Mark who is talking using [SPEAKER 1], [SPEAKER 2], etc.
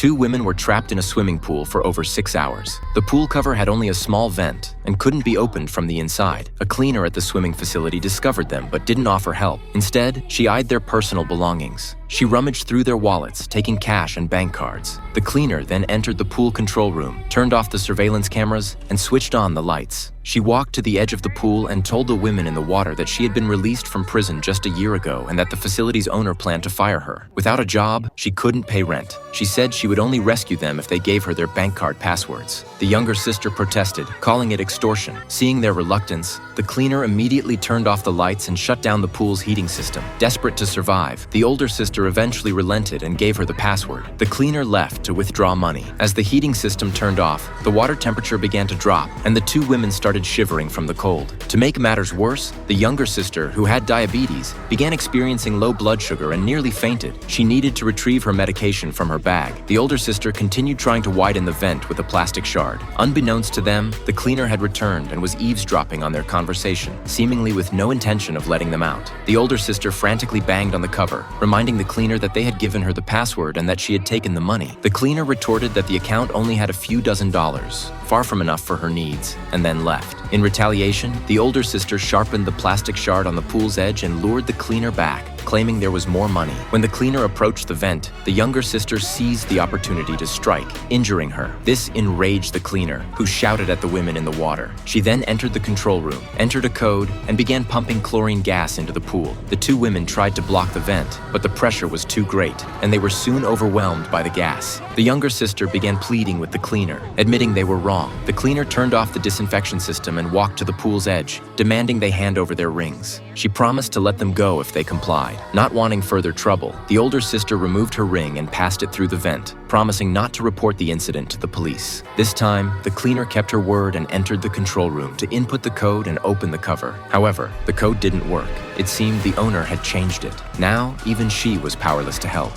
[SPEAKER 1] Two women were trapped in a swimming pool for over 6 hours. The pool cover had only a small vent and couldn't be opened from the inside. A cleaner at the swimming facility discovered them but didn't offer help. Instead, she eyed their personal belongings. She rummaged through their wallets, taking cash and bank cards. The cleaner then entered the pool control room, turned off the surveillance cameras, and switched on the lights. She walked to the edge of the pool and told the women in the water that she had been released from prison just a year ago and that the facility's owner planned to fire her. Without a job, she couldn't pay rent. She said she would only rescue them if they gave her their bank card passwords. The younger sister protested, calling it extortion. Seeing their reluctance, the cleaner immediately turned off the lights and shut down the pool's heating system. Desperate to survive, the older sister eventually relented and gave her the password. The cleaner left to withdraw money. As the heating system turned off, the water temperature began to drop, and the two women started shivering from the cold. To make matters worse, the younger sister, who had diabetes, began experiencing low blood sugar and nearly fainted. She needed to retrieve her medication from her bag. The older sister continued trying to widen the vent with a plastic shard. Unbeknownst to them, the cleaner had returned and was eavesdropping on their conversation, seemingly with no intention of letting them out. The older sister frantically banged on the cover, reminding the cleaner that they had given her the password and that she had taken the money. The cleaner retorted that the account only had a few dollars, far from enough for her needs, and then left. In retaliation, the older sister sharpened the plastic shard on the pool's edge and lured the cleaner back, claiming there was more money. When the cleaner approached the vent, the younger sister seized the opportunity to strike, injuring her. This enraged the cleaner, who shouted at the women in the water. She then entered the control room, entered a code, and began pumping chlorine gas into the pool. The two women tried to block the vent, but the pressure was too great, and they were soon overwhelmed by the gas. The younger sister began pleading with the cleaner, admitting they were wrong. The cleaner turned off the disinfection system and walked to the pool's edge, demanding they hand over their rings. She promised to let them go if they complied. Not wanting further trouble, the older sister removed her ring and passed it through the vent, promising not to report the incident to the police. This time, the cleaner kept her word and entered the control room to input the code and open the cover. However, the code didn't work. It seemed the owner had changed it. Now, even she was powerless to help.